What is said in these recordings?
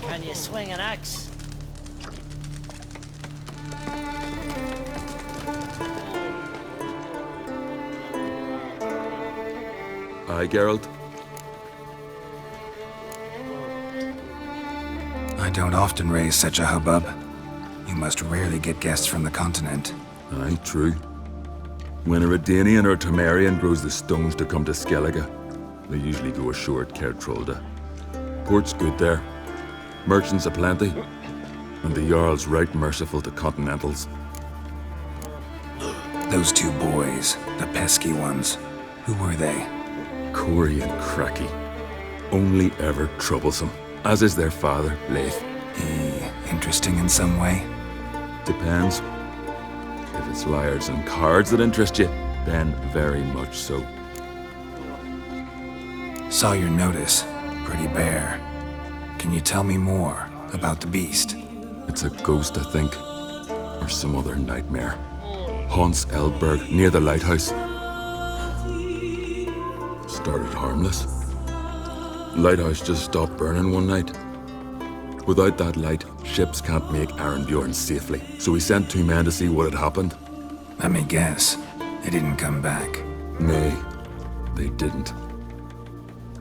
Can you swing an axe? Aye, Geralt. I don't often raise such a hubbub. You must rarely get guests from the continent. Aye, true. When a Redanian or Temerian grows the stones to come to Skellige, they usually go ashore at Kertrolda. Port's good there. Merchants aplenty. And the Jarl's right merciful to continentals. Those two boys, the pesky ones, who were they? Corey and Cracky. Only ever troublesome, as is their father, Leif. Interesting in some way? Depends. If it's liars and cards that interest you, then very much so. Saw your notice. Pretty bare. Can you tell me more about the beast? It's a ghost, I think. Or some other nightmare. Haunts Eldberg, near the lighthouse. Started harmless. Lighthouse just stopped burning one night. Without that light, ships can't make Arenbjorn safely, so we sent 2 men to see what had happened. Let me guess. They didn't come back. Nay, they didn't.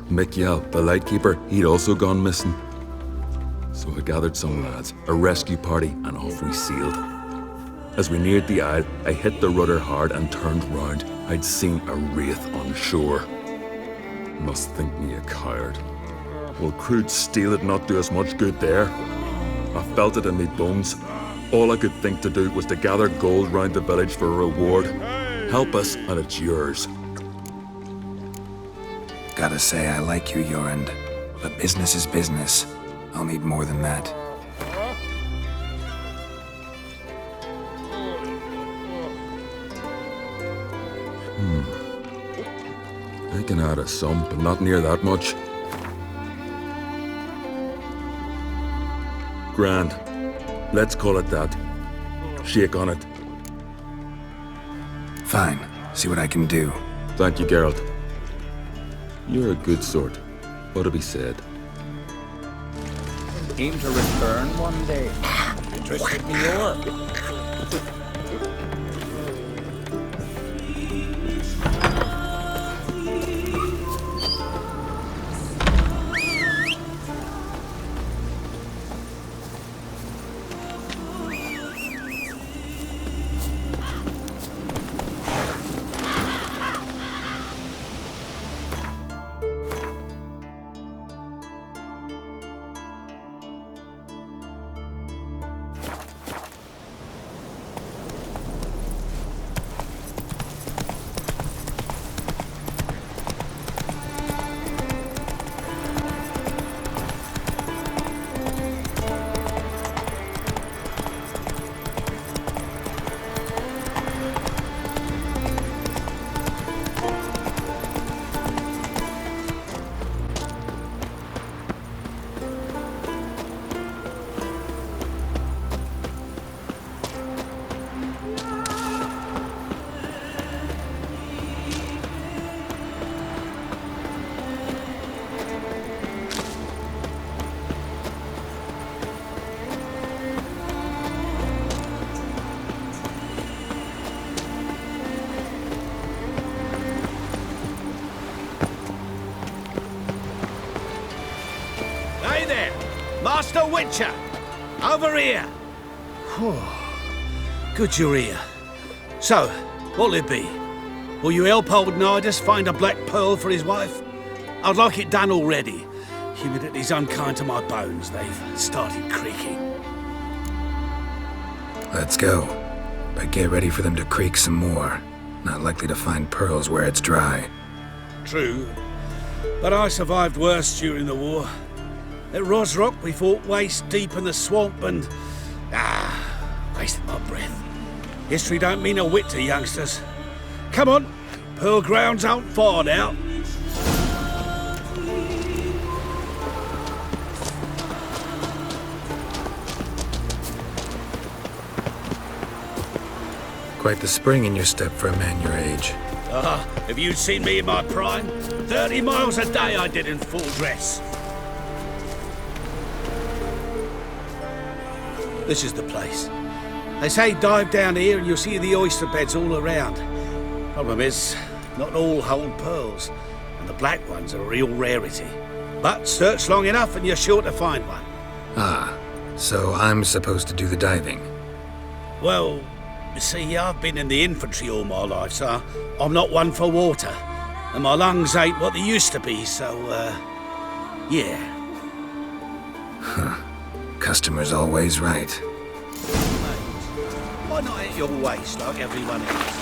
Mikjal, the lightkeeper, he'd also gone missing. So I gathered some lads, a rescue party, and off we sailed. As we neared the isle, I hit the rudder hard and turned round. I'd seen a wraith on shore. Must think me a coward. Will crude steel it not do us much good there? I felt it in me bones. All I could think to do was to gather gold round the village for a reward. Help us, and it's yours. Gotta say, I like you, Jorund. But business is business. I'll need more than that. I can add a sum, but not near that much. Grand. Let's call it that. Shake on it. Fine. See what I can do. Thank you, Geralt. You're a good sort. Ought to be said. Aim to return one day. Interested me more. Hey there, Master Witcher! Over here! Good you're here. So, what'll it be? Will you help old Nidus find a black pearl for his wife? I'd like it done already. Humidity's unkind to my bones. They've started creaking. Let's go. But get ready for them to creak some more. Not likely to find pearls where it's dry. True. But I survived worse during the war. At Rosrock, we fought waist deep in the swamp and... wasted my breath. History don't mean a whit to youngsters. Come on, Pearl Grounds aren't far now. Quite the spring in your step for a man your age. Have you seen me in my prime? 30 miles a day I did in full dress. This is the place. They say dive down here and you'll see the oyster beds all around. Problem is, not all hold pearls, and the black ones are a real rarity. But search long enough and you're sure to find one. Ah, so I'm supposed to do the diving. Well, you see, I've been in the infantry all my life, so I'm not one for water. And my lungs ain't what they used to be, so, yeah. Customer's always right. Why not at your waist like everyone else?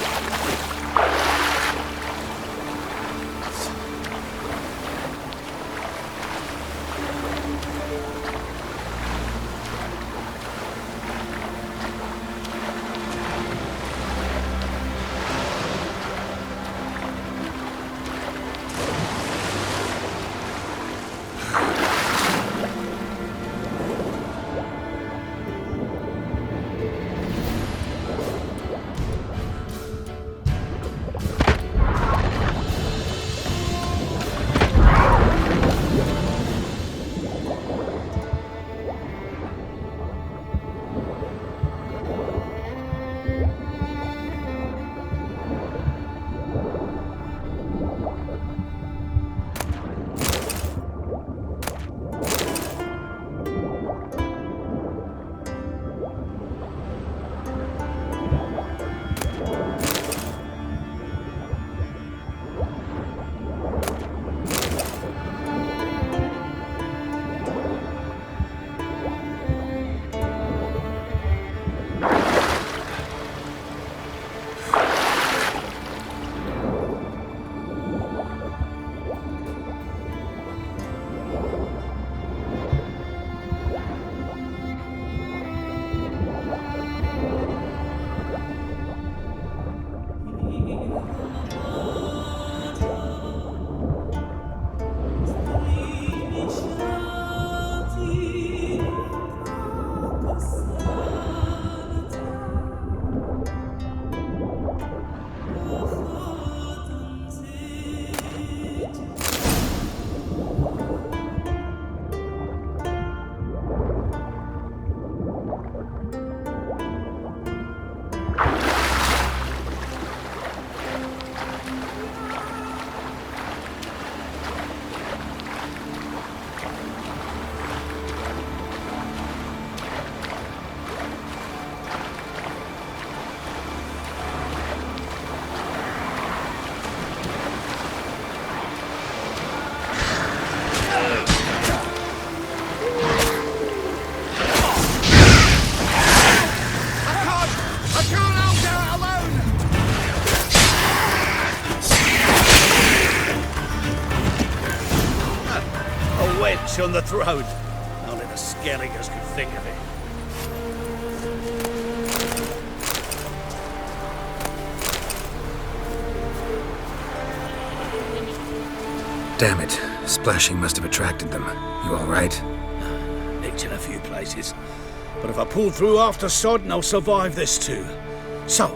On the throat. Only the skelligers could think of it. Damn it. Splashing must have attracted them. You all right? Nicked in a few places. But if I pull through after Sodden, I'll survive this too. So,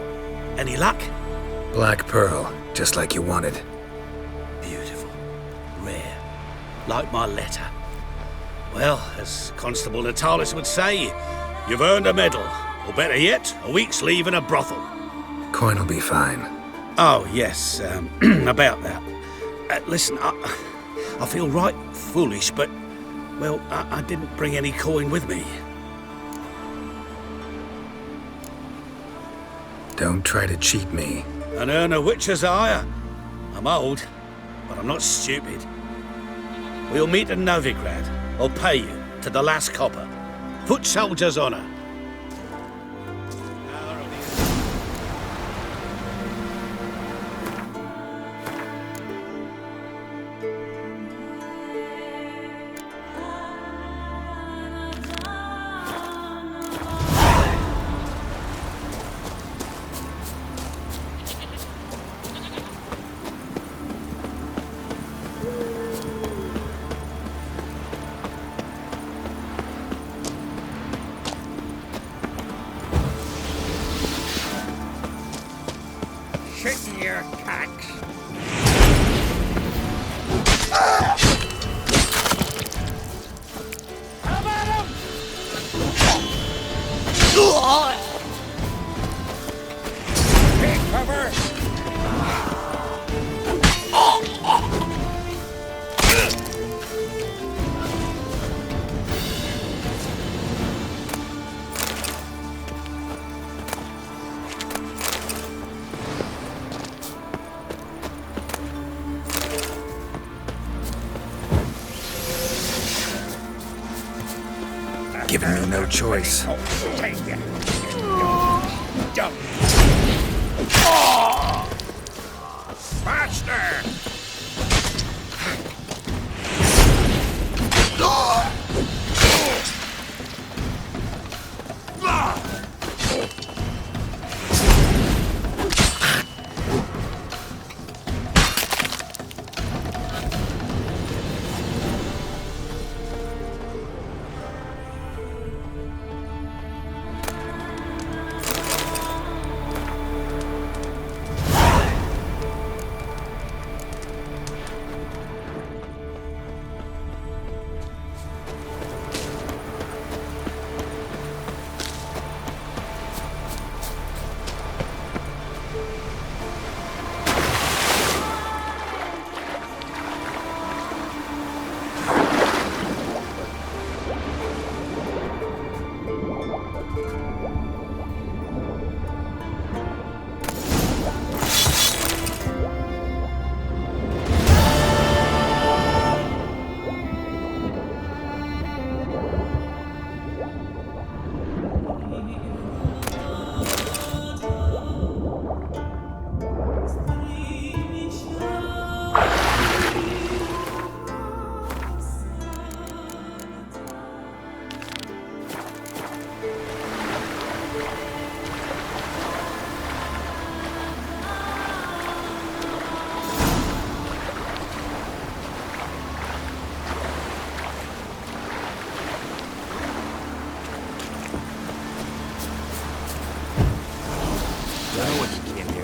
any luck? Black pearl, just like you wanted. Beautiful. Rare. Like my letter. Well, as Constable Natalis would say, you've earned a medal. Or better yet, a week's leave in a brothel. Coin will be fine. Oh, yes, about that. Listen, I feel right foolish, but, well, I didn't bring any coin with me. Don't try to cheat me. An earner witcher's ire. I'm old, but I'm not stupid. We'll meet in Novigrad. I'll pay you to the last copper. Foot soldier's honor. Shit in your cacks. Take cover! Giving me no choice. Take it! Jump! Faster!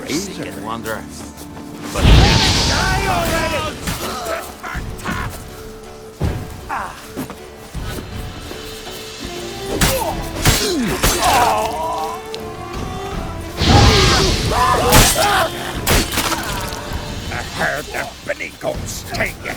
Seeking wonder. But Die already! I heard the Benny goats take it.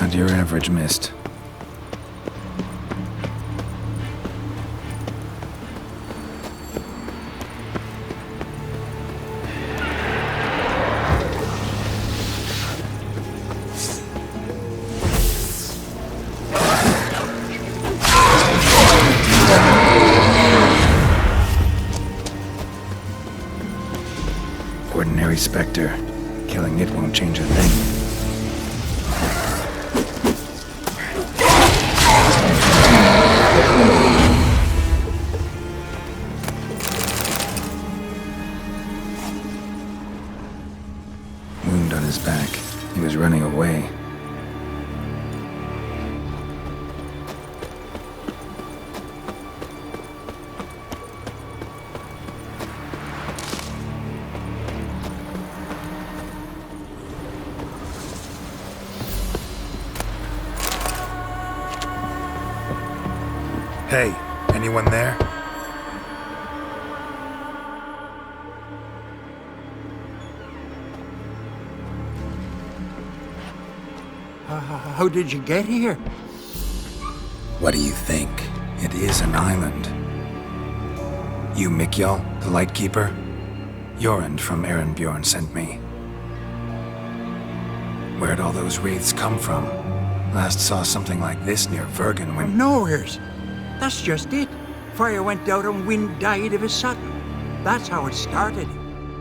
Not your average mist. Ordinary specter. Killing it won't change a thing. Wound on his back. He was running away. Hey, anyone there? How did you get here? What do you think? It is an island. You, Mikjal, the Lightkeeper? Jorund from Bjorn sent me. Where'd all those wraiths come from? Last saw something like this near Vergen when... Nowheres. That's just it. Fire went out and wind died of a sudden. That's how it started.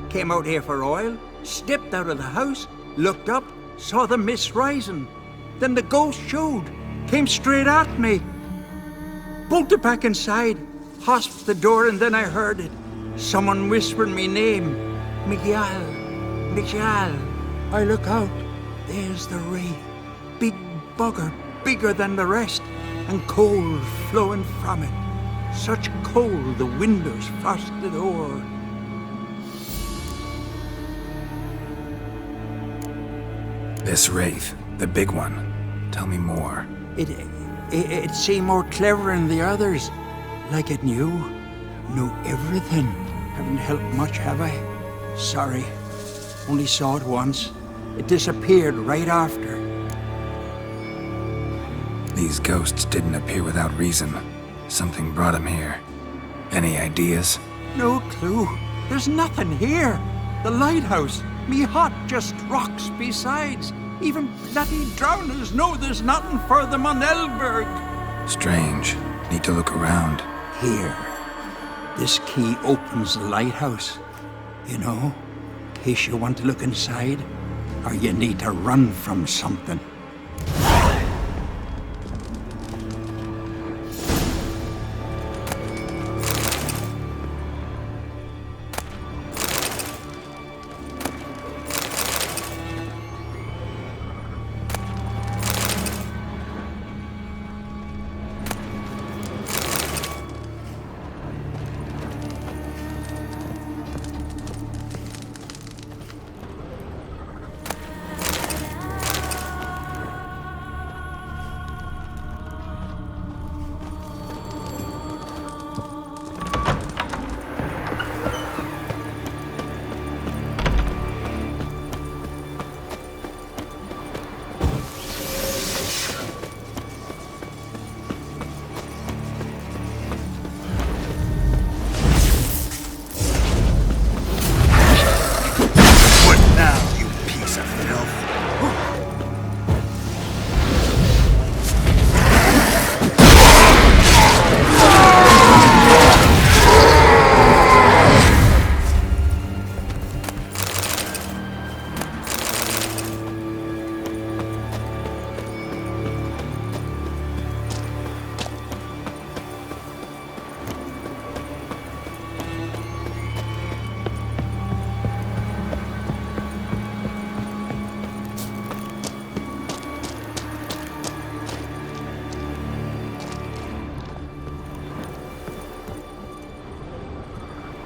Came out here for oil, stepped out of the house, looked up, saw the mist rising. Then the ghost showed, came straight at me. Bolted back inside, hosped the door, and then I heard it. Someone whispering me name. Mikjal, Mikjal. I look out, there's the wraith. Big bugger, bigger than the rest, and cold flowing from it. Such cold the windows frosted o'er. This wraith, the big one. Tell me more. It seemed more clever than the others. Like it knew everything. Haven't helped much, have I? Sorry. Only saw it once. It disappeared right after. These ghosts didn't appear without reason. Something brought them here. Any ideas? No clue. There's nothing here. The lighthouse. Me hut just rocks besides. Even bloody drowners know there's nothing for them on Elberg. Strange. Need to look around. Here. This key opens the lighthouse. You know, in case you want to look inside, or you need to run from something.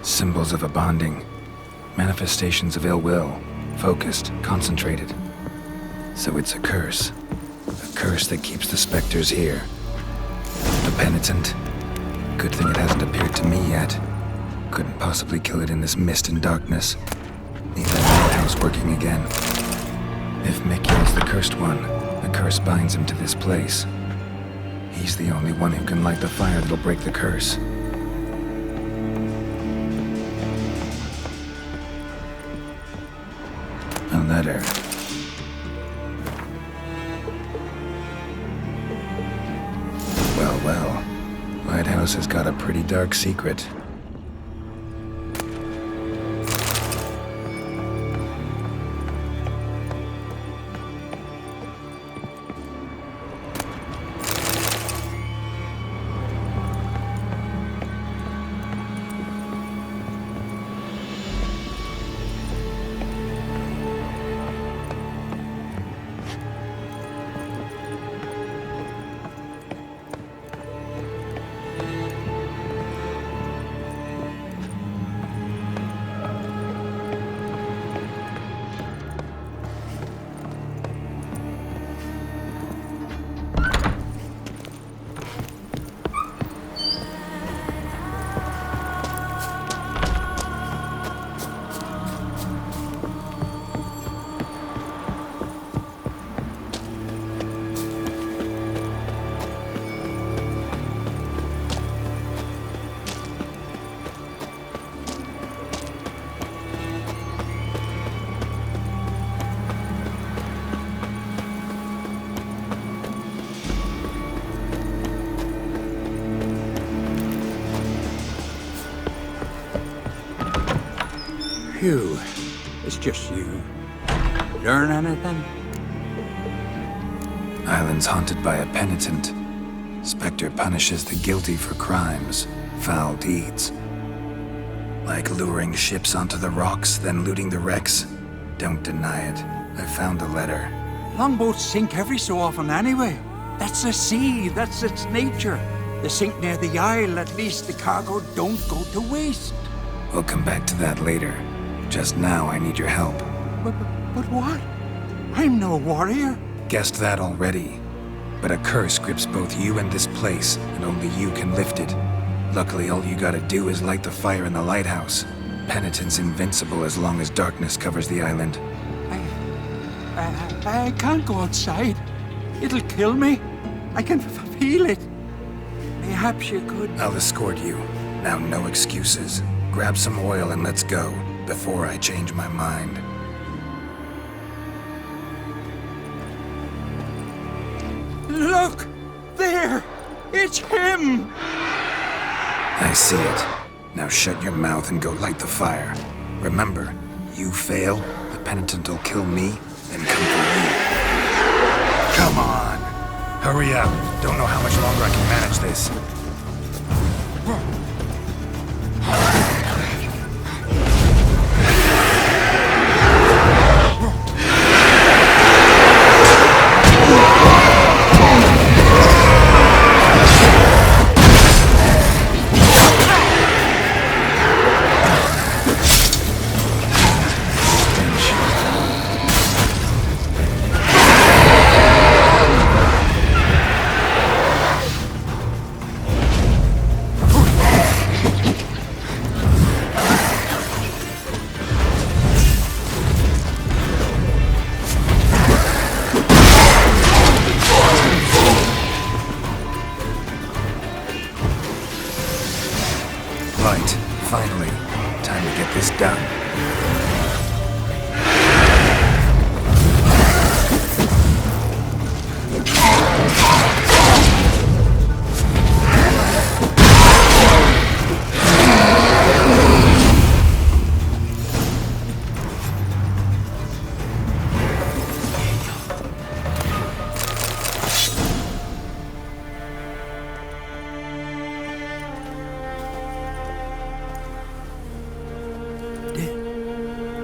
Symbols of a bonding. Manifestations of ill will. Focused, concentrated. So it's a curse. A curse that keeps the specters here. The penitent. Good thing it hasn't appeared to me yet. Couldn't possibly kill it in this mist and darkness. Need that lighthouse working again. If Mikjal's the cursed one, the curse binds him to this place. He's the only one who can light the fire that'll break the curse. A letter. Well, well. Lighthouse has got a pretty dark secret. Phew. It's just you. Learn anything? Island's haunted by a penitent. Spectre punishes the guilty for crimes, foul deeds. Like luring ships onto the rocks, then looting the wrecks. Don't deny it. I found the letter. Longboats sink every so often anyway. That's the sea, that's its nature. They sink near the isle, at least the cargo don't go to waste. We'll come back to that later. Just now, I need your help. But what? I'm no warrior. Guessed that already. But a curse grips both you and this place, and only you can lift it. Luckily, all you gotta do is light the fire in the lighthouse. Penitent's invincible as long as darkness covers the island. I can't go outside. It'll kill me. I can feel it. Perhaps you could... I'll escort you. Now, no excuses. Grab some oil and let's go, before I change my mind. Look! There! It's him! I see it. Now shut your mouth and go light the fire. Remember, you fail, the penitent will kill me, then come for you. Come on! Hurry up. Don't know how much longer I can manage this. Right, finally. Time to get this done.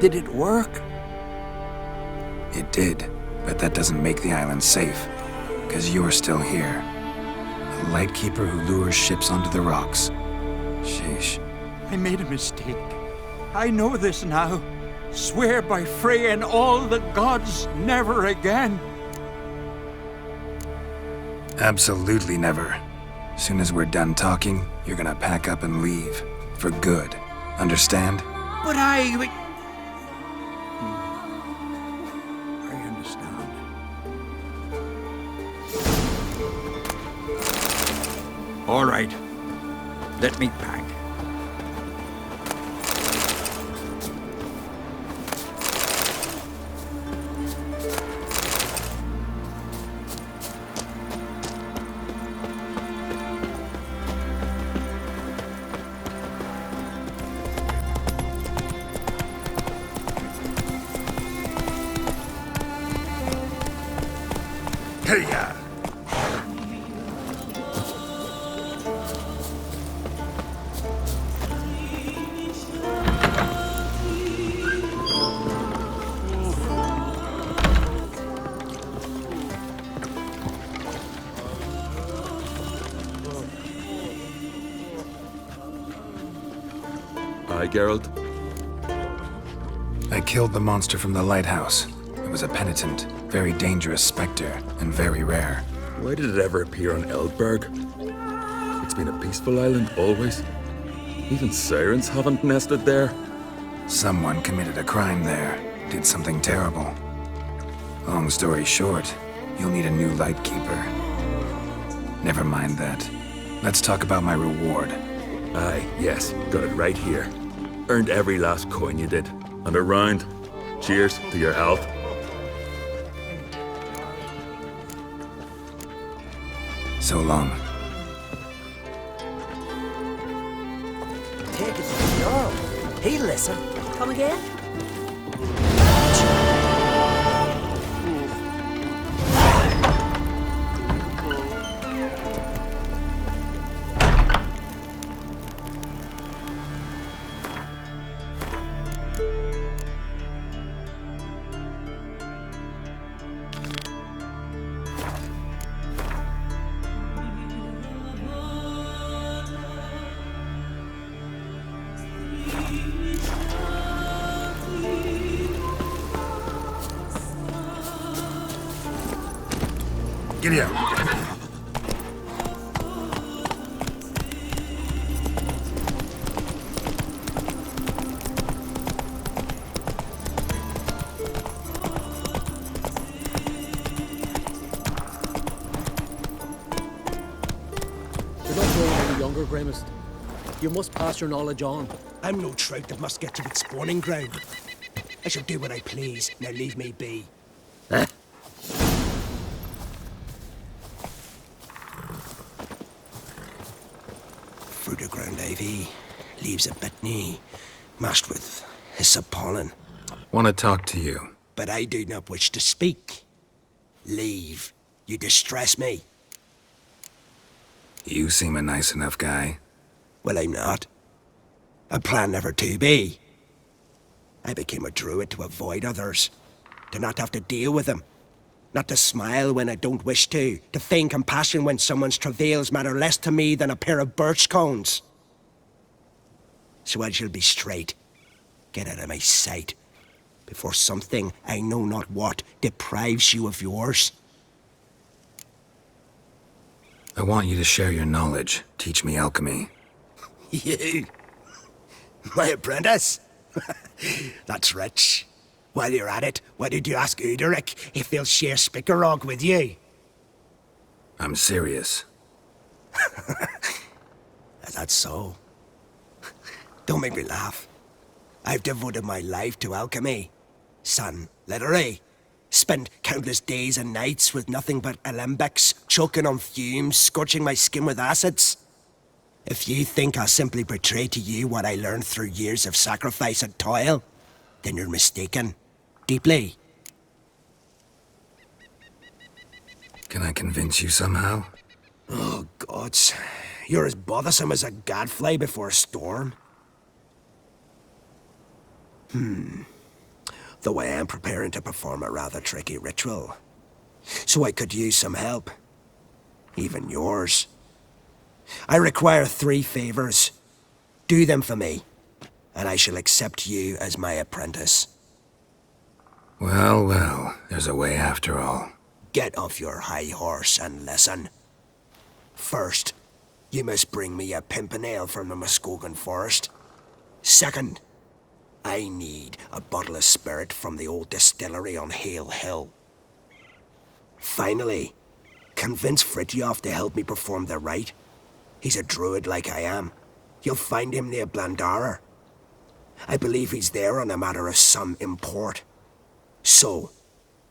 Did it work? It did, but that doesn't make the island safe. Because you're still here. A lightkeeper who lures ships onto the rocks. Sheesh. I made a mistake. I know this now. Swear by Frey and all the gods, never again. Absolutely never. Soon as we're done talking, you're gonna pack up and leave. For good. Understand? But I understand. All right. Let me pack. Hey-ya! Aye, Geralt? I killed the monster from the lighthouse. It was a penitent, very dangerous specter, and very rare. Why did it ever appear on Eldberg? It's been a peaceful island, always. Even sirens haven't nested there. Someone committed a crime there, did something terrible. Long story short, you'll need a new lightkeeper. Never mind that. Let's talk about my reward. Aye, yes, got it right here. Earned every last coin you did. And a round. Cheers to your health. So long. Take it to the Jarl. He'll listen. Come again? Giddy up. You're not growing any younger, Grimmist. You must pass your knowledge on. I'm no trout that must get to its spawning ground. I shall do what I please, now leave me be. Huh? Through the ground ivy, leaves a bit knee, mashed with hyssop pollen. Want to talk to you. But I do not wish to speak. Leave. You distress me. You seem a nice enough guy. Well, I'm not. I plan never to be. I became a druid to avoid others, to not have to deal with them, not to smile when I don't wish to feign compassion when someone's travails matter less to me than a pair of birch cones. So I shall be straight. Get out of my sight, before something, I know not what, deprives you of yours. I want you to share your knowledge. Teach me alchemy. You? My apprentice? That's rich. While you're at it, why did you ask Uderic if he'll share Spickerog with you? I'm serious. That's so. Don't make me laugh. I've devoted my life to alchemy. Son, literally. Spent countless days and nights with nothing but alembics, choking on fumes, scorching my skin with acids. If you think I'll simply betray to you what I learned through years of sacrifice and toil, then you're mistaken. Deeply. Can I convince you somehow? Oh, gods. You're as bothersome as a gadfly before a storm. Though I am preparing to perform a rather tricky ritual. So I could use some help. Even yours. I require 3 favors. Do them for me, and I shall accept you as my apprentice. Well, well, there's a way after all. Get off your high horse and listen. First, you must bring me a pimpernel from the Muskogan forest. Second, I need a bottle of spirit from the old distillery on Hale Hill. Finally, convince Fritjof to help me perform the rite. He's a druid like I am. You'll find him near Blandara. I believe he's there on a matter of some import. So,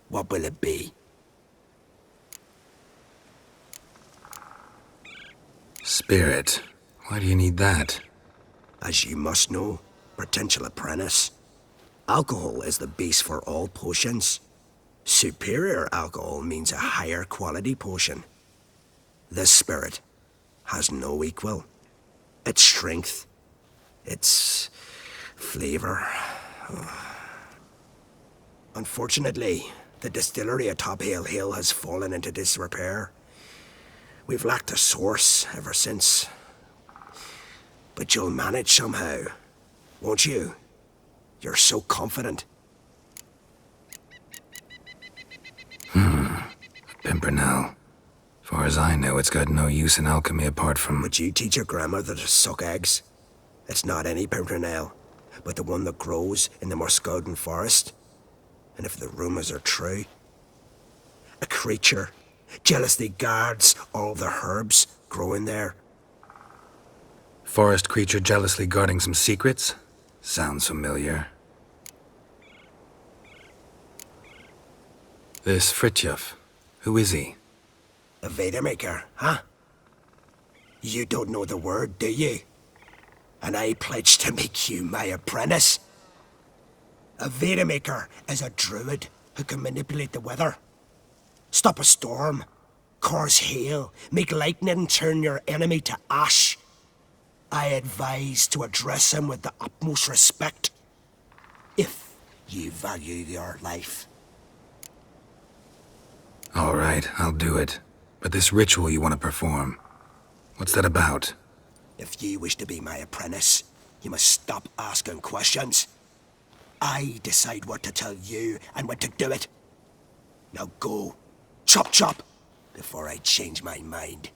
what will it be? Spirit. Why do you need that? As you must know, potential apprentice, alcohol is the base for all potions. Superior alcohol means a higher quality potion. This spirit has no equal. Its strength, its flavor. Unfortunately, the distillery atop Hale Hill has fallen into disrepair. We've lacked a source ever since. But you'll manage somehow, won't you? You're so confident. Pimpernel. Far as I know, it's got no use in alchemy apart from... Would you teach your grandmother to suck eggs? It's not any pimpernel, but the one that grows in the Muskogan forest. And if the rumors are true, a creature jealously guards all the herbs growing there. Forest creature jealously guarding some secrets? Sounds familiar. This Fritjof, who is he? A Vadermaker, huh? You don't know the word, do you? And I pledge to make you my apprentice. A Vedamaker is a druid who can manipulate the weather. Stop a storm, cause hail, make lightning turn your enemy to ash. I advise to address him with the utmost respect, if you value your life. All right, I'll do it. But this ritual you want to perform, what's that about? If you wish to be my apprentice, you must stop asking questions. I decide what to tell you and when to do it. Now go, chop chop, before I change my mind.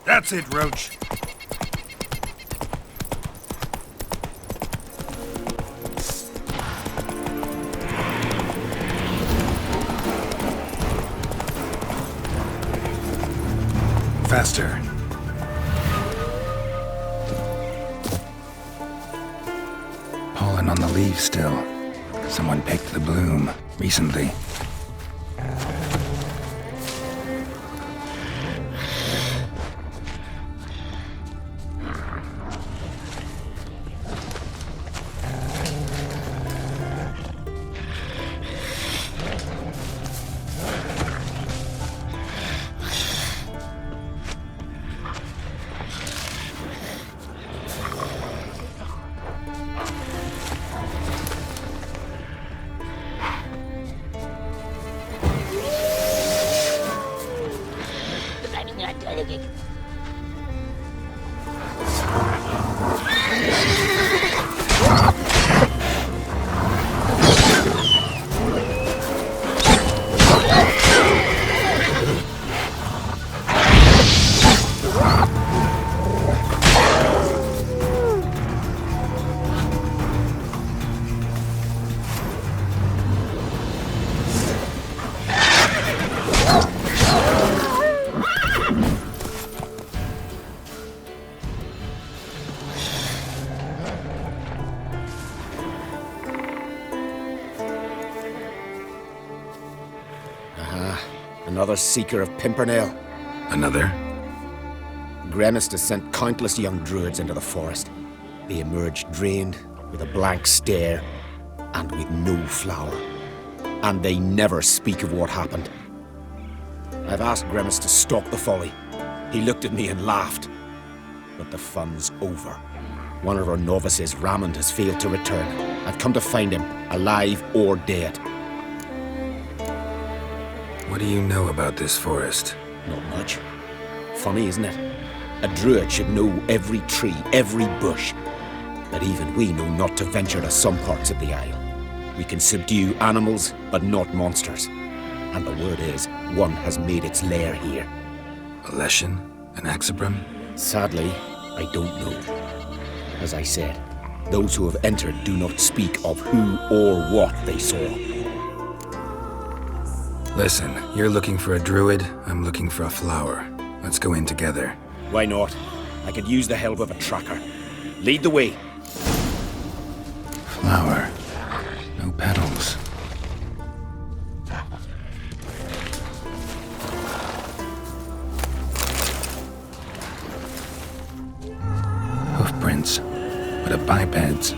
That's it, Roach. Faster. Pollen on the leaves still. Someone picked the bloom recently. Another seeker of Pimpernel. Another? Gremist has sent countless young druids into the forest. They emerge drained, with a blank stare, and with no flower. And they never speak of what happened. I've asked Gremist to stop the folly. He looked at me and laughed. But the fun's over. One of our novices, Ramond, has failed to return. I've come to find him, alive or dead. What do you know about this forest? Not much. Funny, isn't it? A druid should know every tree, every bush. But even we know not to venture to some parts of the Isle. We can subdue animals, but not monsters. And the word is, one has made its lair here. A Leshen? An Axabrim? Sadly, I don't know. As I said, those who have entered do not speak of who or what they saw. Listen, you're looking for a druid, I'm looking for a flower. Let's go in together. Why not? I could use the help of a tracker. Lead the way. Flower. No petals. Hoofprints, but a biped's.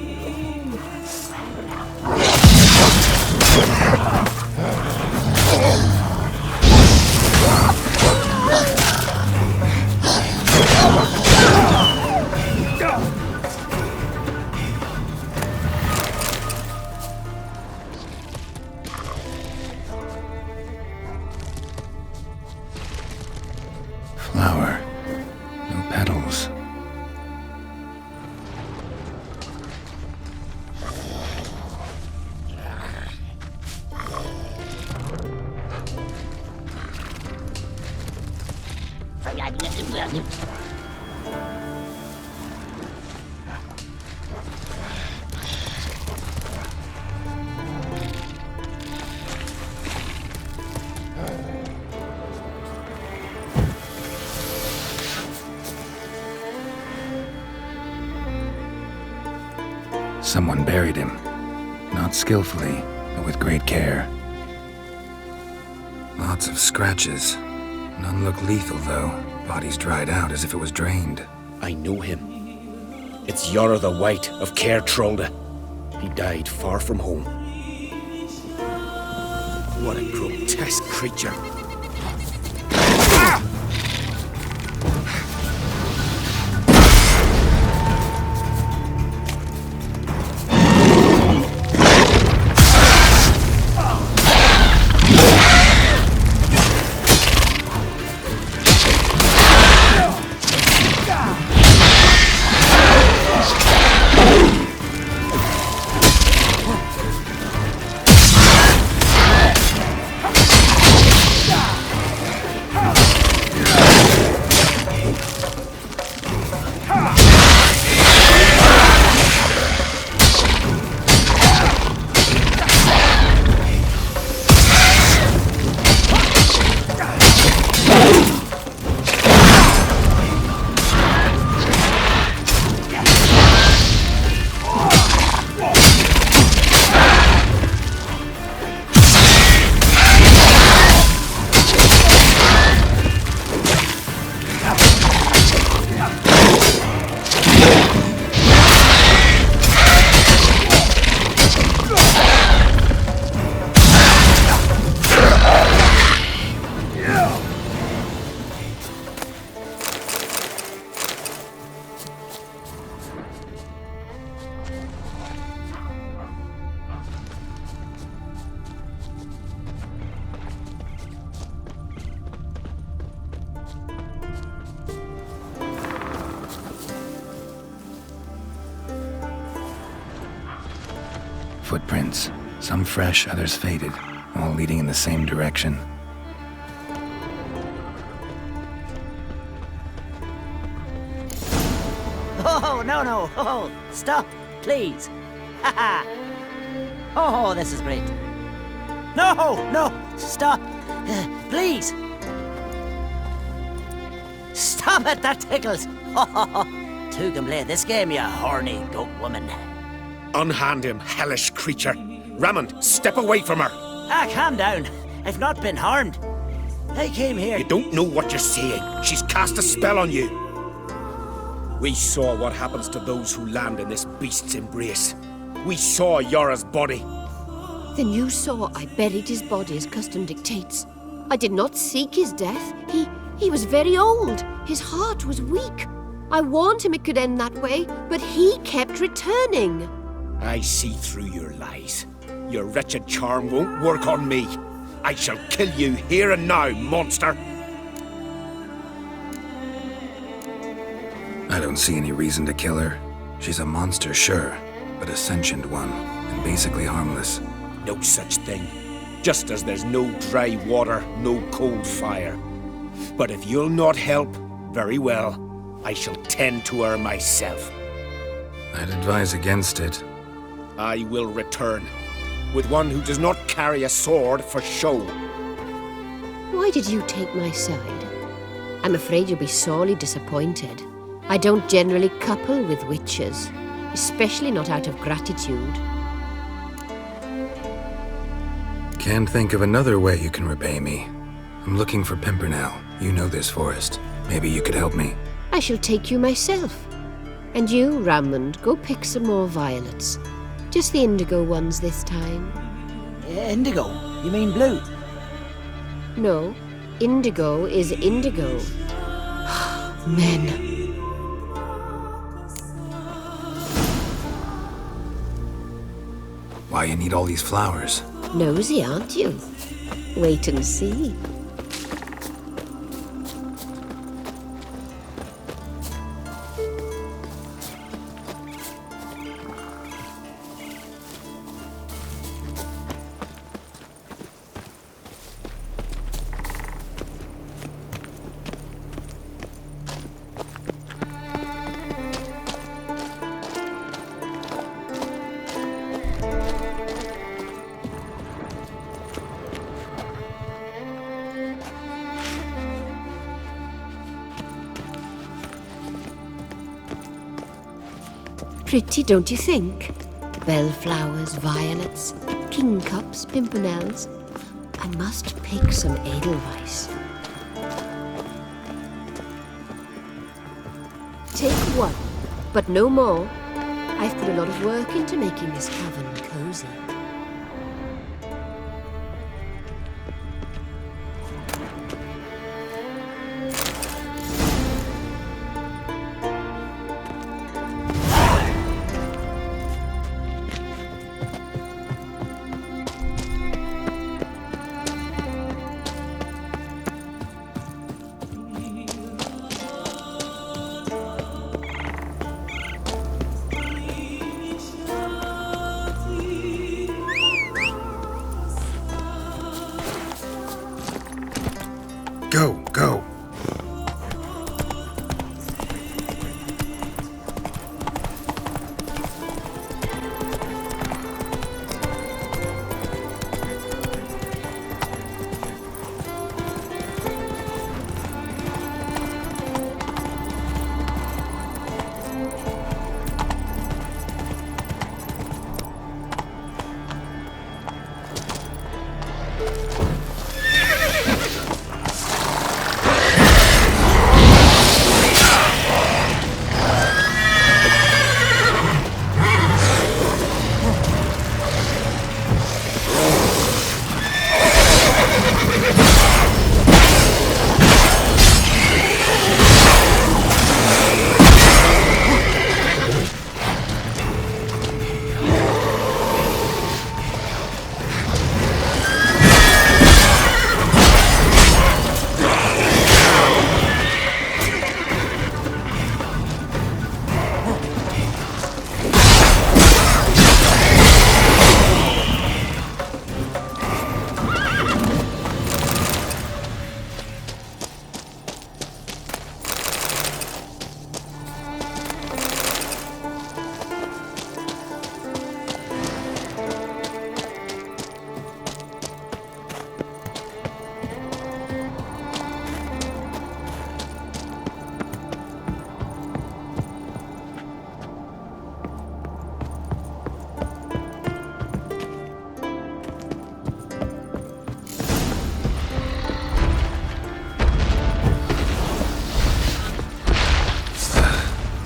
Flower. No petals. Someone Someone buried him. Not skillfully, but with great care. Lots of scratches. None look lethal, though. Body's dried out as if it was drained. I know him. It's Yara the White of Caer Trolda. He died far from home. What a grotesque creature. Footprints. Some fresh, others faded, all leading in the same direction. Oh, no. Oh, stop, please. Haha. Oh, this is great. No, stop. Please. Stop it, that tickles. Two can play this game, you horny goat woman. Unhand him, hellish creature. Rammond, step away from her. Calm down. I've not been harmed. I came here. You don't know what you're saying. She's cast a spell on you. We saw what happens to those who land in this beast's embrace. We saw Yara's body. Then you saw I buried his body as custom dictates. I did not seek his death. He was very old. His heart was weak. I warned him it could end that way, but he kept returning. I see through your lies. Your wretched charm won't work on me. I shall kill you here and now, monster. I don't see any reason to kill her. She's a monster, sure, but a sentient one, and basically harmless. No such thing. Just as there's no dry water, no cold fire. But if you'll not help, very well. I shall tend to her myself. I'd advise against it. I will return, with one who does not carry a sword for show. Why did you take my side? I'm afraid you'll be sorely disappointed. I don't generally couple with witches, especially not out of gratitude. Can't think of another way you can repay me. I'm looking for Pimpernel. You know this forest. Maybe you could help me. I shall take you myself. And you, Rammond, go pick some more violets. Just the indigo ones this time. Indigo? You mean blue? No, indigo is indigo. Men. Why you need all these flowers? Nosy, aren't you? Wait and see. Pretty, don't you think? Bellflowers, violets, kingcups, pimpernels. I must pick some Edelweiss. Take one, but no more. I've put a lot of work into making this cavern cozy. Go, go.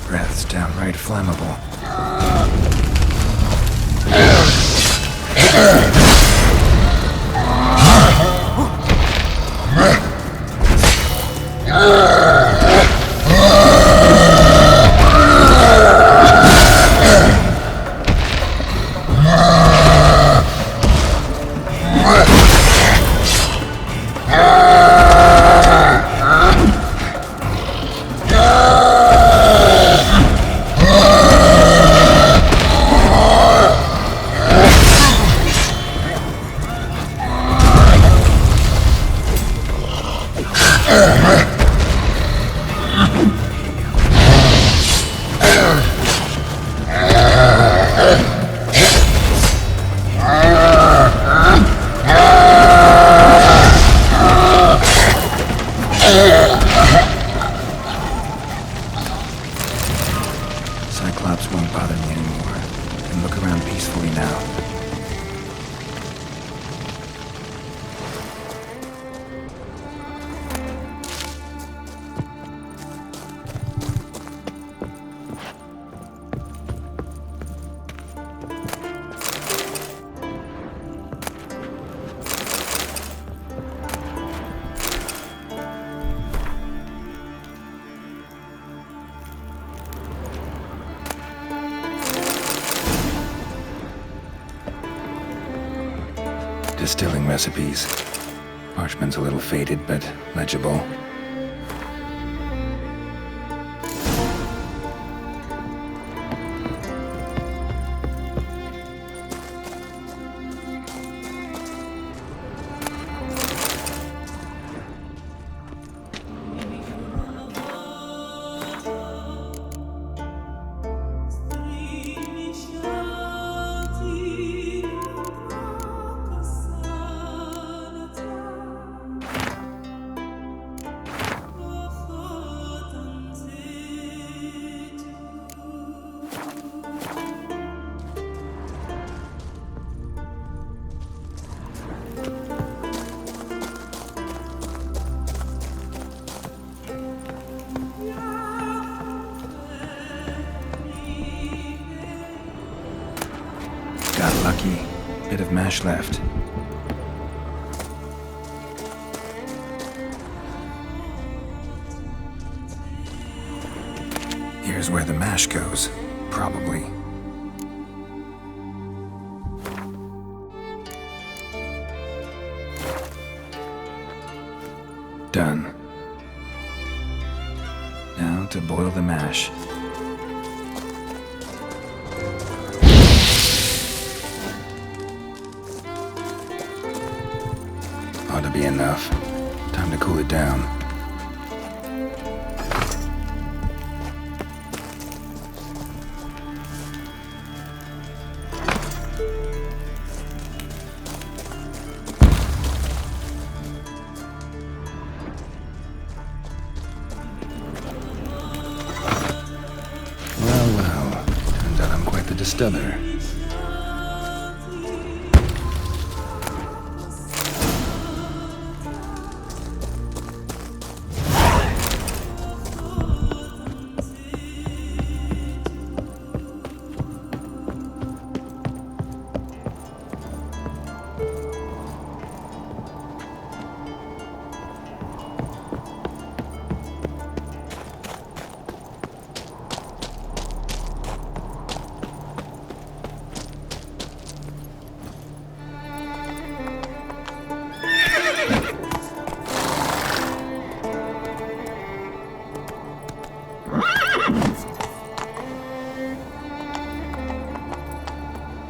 Breath's downright flammable. Cyclops won't bother me anymore. I can look around peacefully now. Distilling recipes. Parchment's a little faded, but legible. Lucky. Bit of mash left. Here's where the mash goes. Probably. Done. Now to boil the mash. Ought to be enough. Time to cool it down. Well, turns out I'm quite the distiller.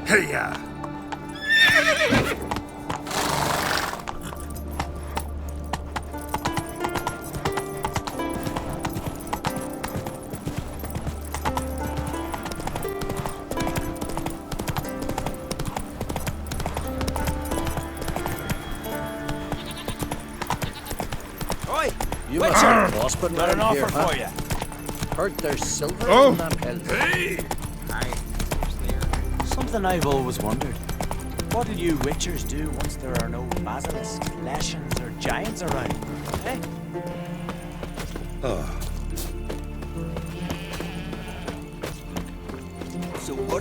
Hey-ya! Oi! You must have a boss putting Got an around here, offer huh? for you. Heard there's silver Oh. in them hills. Hey! Something I've always wondered. What do you witchers do once there are no basilisks, leshens, or giants around? Eh?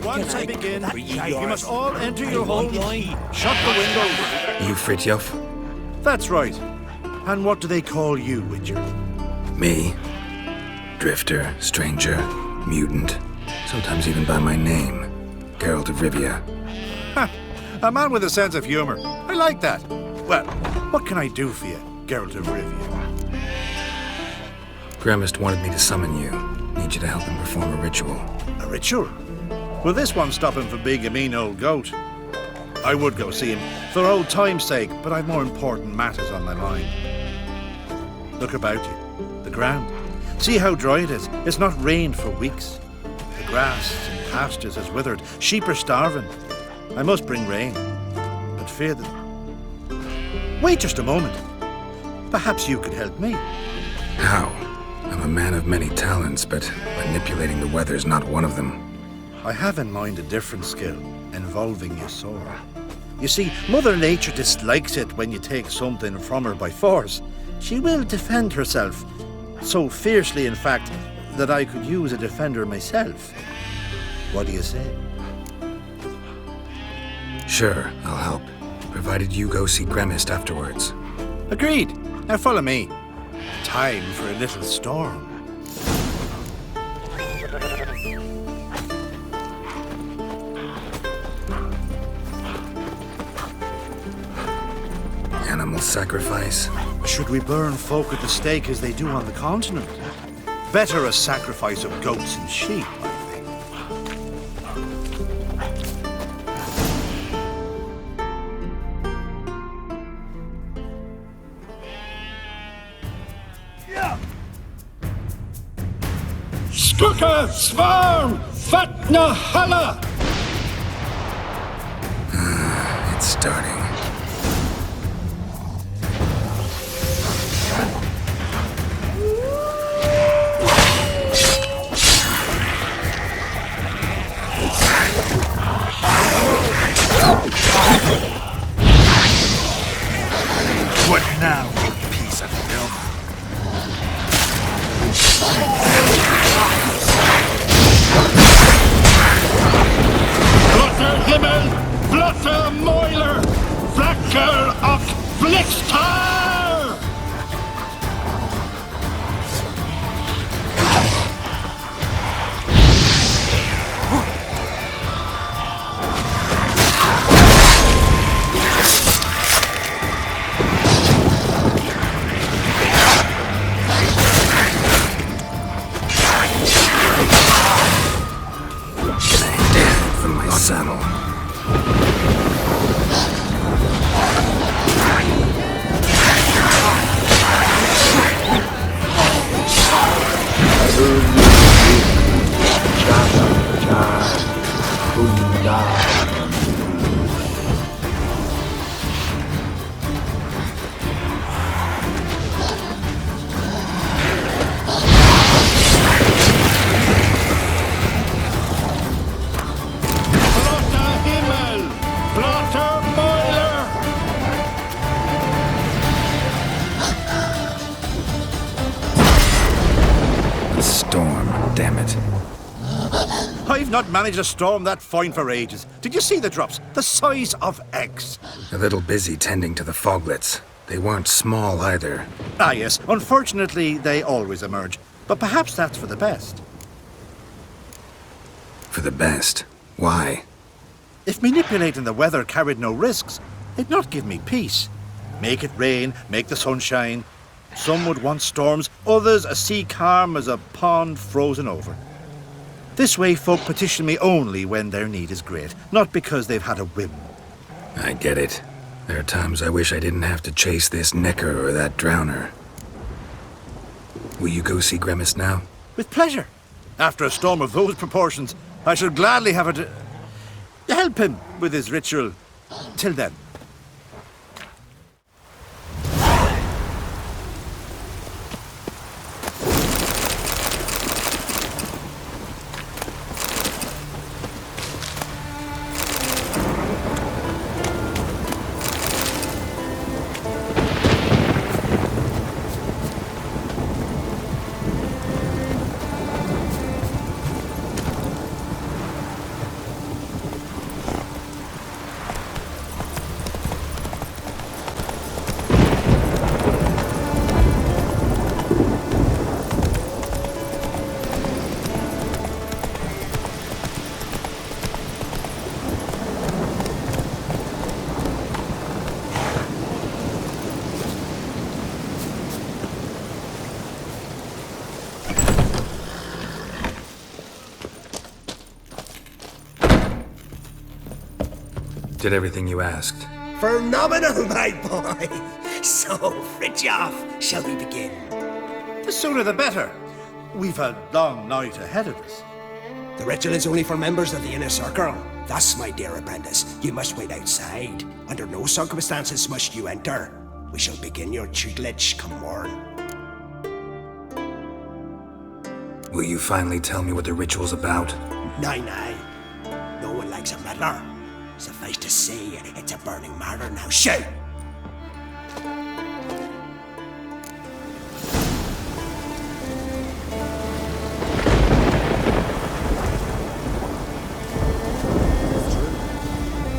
Once I begin, you must all enter your home. Shut the windows. You Fritjof? That's right. And what do they call you, Witcher? Me? Drifter, stranger, mutant. Sometimes even by my name. Geralt of Rivia. A man with a sense of humor. I like that. Well, what can I do for you, Geralt of Rivia? Gremist wanted me to summon you. Need you to help him perform a ritual. A ritual? Will this one stop him from being a mean old goat? I would go see him for old time's sake, but I've more important matters on my mind. Look about you. The ground. See how dry it is. It's not rained for weeks. The grass and pastures has withered. Sheep are starving. I must bring rain, but fear that... Wait just a moment. Perhaps you could help me. How? I'm a man of many talents, but manipulating the weather's not one of them. I have in mind a different skill, involving your sword. You see, Mother Nature dislikes it when you take something from her by force. She will defend herself, so fiercely, in fact, that I could use a defender myself. What do you say? Sure, I'll help. Provided you go see Gremist afterwards. Agreed. Now follow me. Time for a little storm. Animal sacrifice? Should we burn folk at the stake as they do on the continent? Better a sacrifice of goats and sheep, I think. Skuka Svarm Fatna Hala! It's starting. What now, you piece of filth? Gotterhimmel, saddle. I've not managed to storm that fine for ages. Did you see the drops? The size of eggs. A little busy tending to the foglets. They weren't small either. Ah, yes. Unfortunately, they always emerge. But perhaps that's for the best. For the best? Why? If manipulating the weather carried no risks, it'd not give me peace. Make it rain, make the sun shine. Some would want storms, others a sea calm as a pond frozen over. This way folk petition me only when their need is great, not because they've had a whim. I get it. There are times I wish I didn't have to chase this necker or that drowner. Will you go see Grimace now? With pleasure. After a storm of those proportions, I should gladly have it to help him with his ritual. Till then. Did everything you asked. Phenomenal, my boy. So, Fritjof, shall we begin? The sooner the better. We've a long night ahead of us. The ritual is only for members of the inner circle. Thus, my dear apprentice, you must wait outside. Under no circumstances must you enter. We shall begin your tutelage come morn. Will you finally tell me what the ritual's about? Nay. No one likes a meddler. Suffice to say, it's a burning matter now. Shout!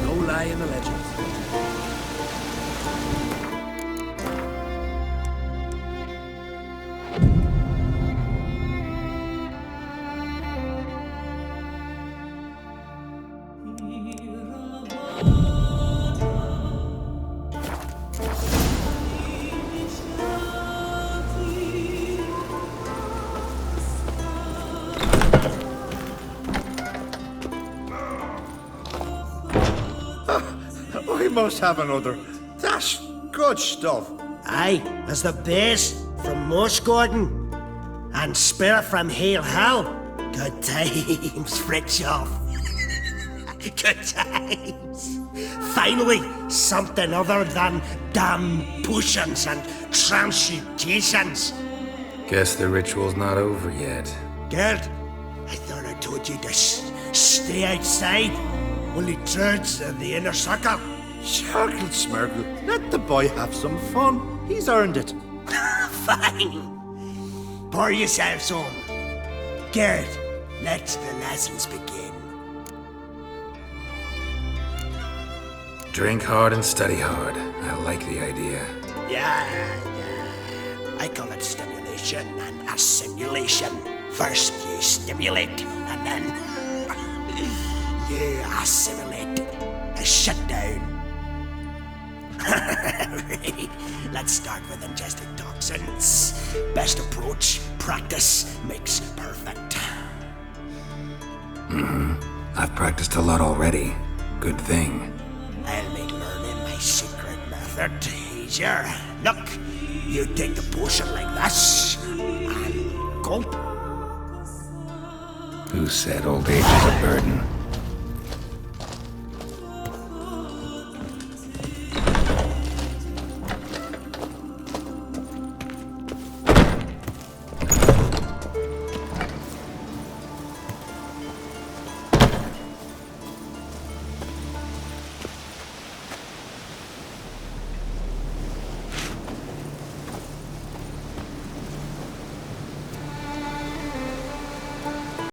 No lie in the legends. We must have another. That's good stuff. Aye, as the base from Moss Gordon and Spirit from Hale Hill. Good times, Fritjof. Good times. Finally, something other than damn potions and transmutations. Guess the ritual's not over yet. Gerd, I thought I told you to stay outside. Only dreads of the inner circle. Sharkle Smirkle, let the boy have some fun. He's earned it. Fine. Pour yourselves on. Gerd, let the lessons begin. Drink hard and study hard. I like the idea. Yeah. I call it stimulation and assimilation. First you stimulate, and then you assimilate. Shut down. Let's start with ingesting toxins. Best approach, practice makes perfect. I've practiced a lot already. Good thing. I'll make learning my secret method easier. Look, you take the potion like this, and gulp. Who said old age is a burden?